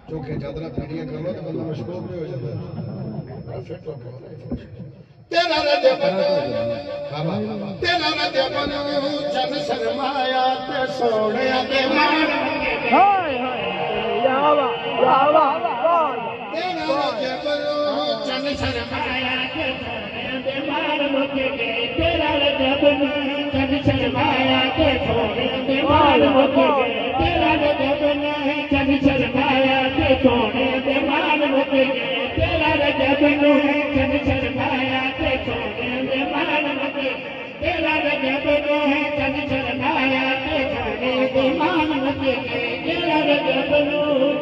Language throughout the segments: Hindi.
चोखे चादरा खड़िया कर लो तो बंदा मशहूर भी हो जाता है। फिट हो गया तेरा रजब तेरा रजब चन शर्माया ते सोने दे मान हाय हाय या वाह तेरा रजब चन शर्माया ते सोने दे मान मुके तेरा रजब चन शर्माया ते सोने दे मान मुके तेरा रजब चन शर्माया ते सोने दे मान मुके तेरा रजब चन शर्माया ते सोने दे मान मुके तेरा रजब चन शर्माया ते सोने दे मान मुके तेरा रजब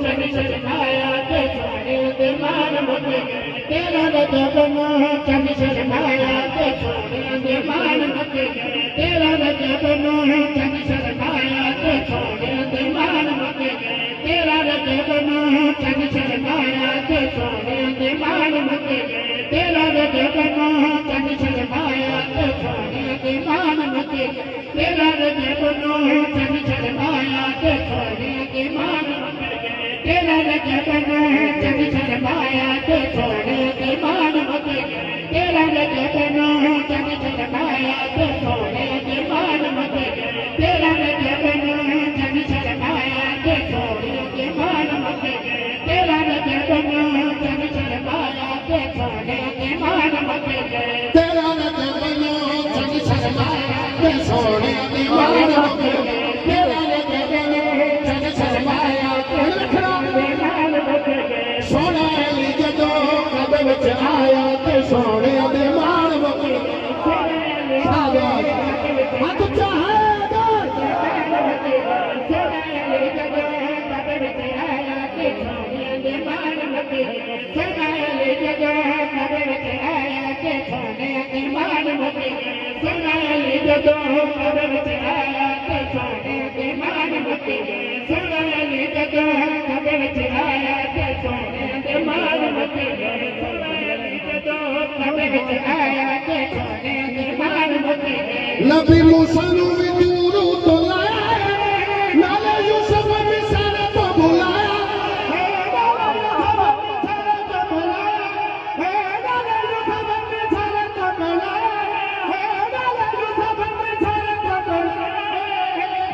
चन शर्माया ते सोने दे मान मुके तेरा रजब चन शर्माया ते सोने दे मान मुके तेरा रजब चन शर्माया ते सोने दे मान मुके तेरा रजब चन शर्माया ते सोने दे मान मुके तेरा रजब चन शर्माया ते सोने दे मान मुके तेरा रजब चन शर्माया ते सोने दे मान मुके तेरा रजब चन शर्माया ते सोने दे मान मुके तेरा रजब चन शर्माया ते सोने दे मान मुके तेरा रजब चन शर्माया ते सोने दे मान मुके तेरा रजब चन शर्माया ते सोने दे मान मुके तेरा रजब चन शर्माया ते सोने दे मान मुके तेरा रजब चन शर्माया ते सोने दे सोना अली जदों कद विच आया ते सोने दे मान मुके हाथ चाहेगा नबी मूसा नू भी दूरों तो लाया नाले यूसुफ मिस्र तो बुलाया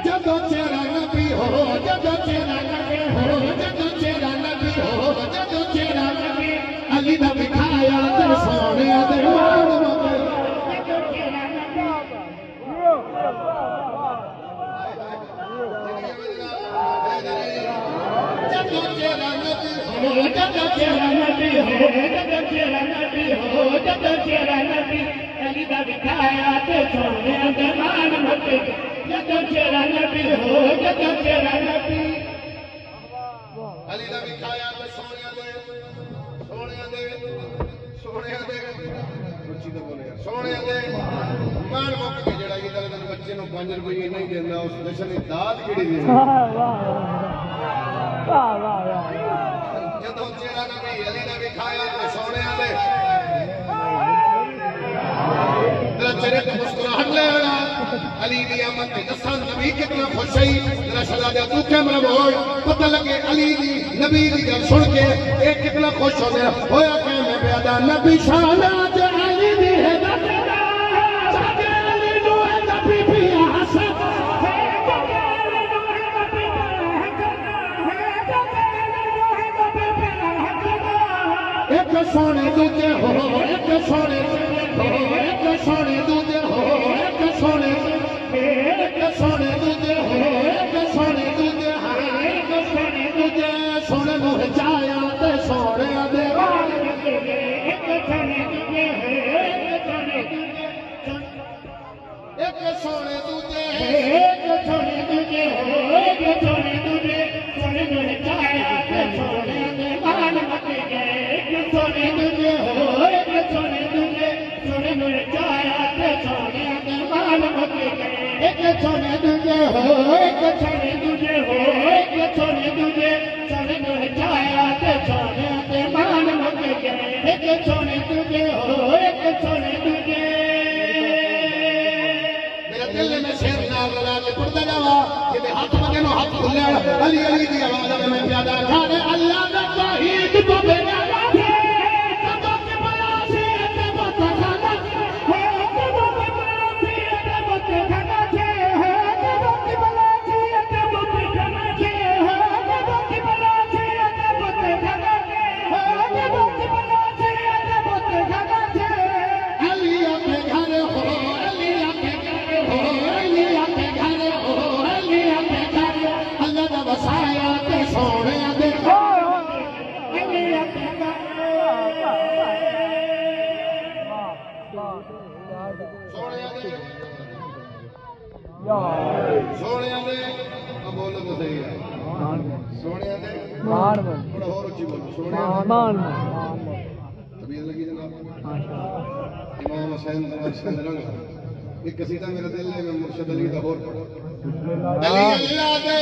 जदों चेहरा नबी हो जदों चेहरा नबी हो जदों चेहरा नबी हो जदों चेहरा नबी अली दा दिखाया ते सोने दे मान मुके जदों चेहरा नबी हो जदों चेहरा नबी हो जदों चेहरा नबी हो जदों चेहरा नबी अली दा दिखाया ते सोने दे मान मुके जदों चेहरा नबी हो जदों चेहरा नबी अली दा दिखाया ते सोने दे रुचि तो बोले सोने दे मान मुके के जेड़ा इधर उधर बच्चे नु 5 रुपए नहीं देंदा उस दशन दी दात केड़ी दे वाह जदों चेहरा नबी अली दा दिखाया ते सोने दे तेरा चेहरे पे मुस्कुराहट ले आना अली दी आमद ते दसन नबी कितना खुश है तेरा शहजादा तू कैमरा मोड़ पता लगे अली दी नबी दी गल सुन के ए कितना खुश हो गया होया कि मैं प्यादा नबी शान आज अली दी है तेरा जाके अली नु है नबी भी हसन एक सोने दूजे हो एक सोने हो एक सोने दूजे हो एक सोने दूजे हो एक सोने दूजे एक सोने दूजे सोने नु जाया ते सोने दे एक सोने दूजे एक सोने दूजे एक सोने दूजे एक सोने दूजे हो एक सोने दूजे सोने नु जाया ते सोने दे मान मके सोने दूजे हो एक सोने दूजे सोने नु जाया ते सोने दे मान मुके एक सोने दूजे हो एक सोने दूजे हो एक सोने दूजे सोने नु जाया ते सोने दे मान मुके एक सोने दूजे हो एक सोने दूजे मेरे दिल में शेर नाल लगा के पड़ता जावा कि हाथ मगे नो हाथ खुले अली अली दी आवाज में प्यादा खाने अल्लाह ਸੋਹਣਿਆਂ ਦੇ ਆ ਬੋਲੋ ਤਾਂ ਸਹੀ ਹੈ ਸੋਹਣਿਆਂ ਦੇ ਮਾਣ ਥੋੜਾ ਹੋਰ ਉੱਚੀ ਬੋਲੋ ਸੋਹਣਿਆਂ ਮਾਣ ਦੇ ਤਬੀਅਤ ਲੱਗੀ ਜਨਾਬ ਇਮਾਮ ਹੁਸੈਨ ਦਾ ਅਰਸ਼ਦ ਰੰਗ ਇੱਕ ਕਸੀਦਾ ਮੇਰੇ ਦਿਲ ਨੇ ਮੈਂ ਮੁਰਸ਼ਦ ਅਲੀ ਦਾ ਹੋਰ ਪੜ੍ਹਾ ਅਲੀ ਅੱਲਾ ਦੇ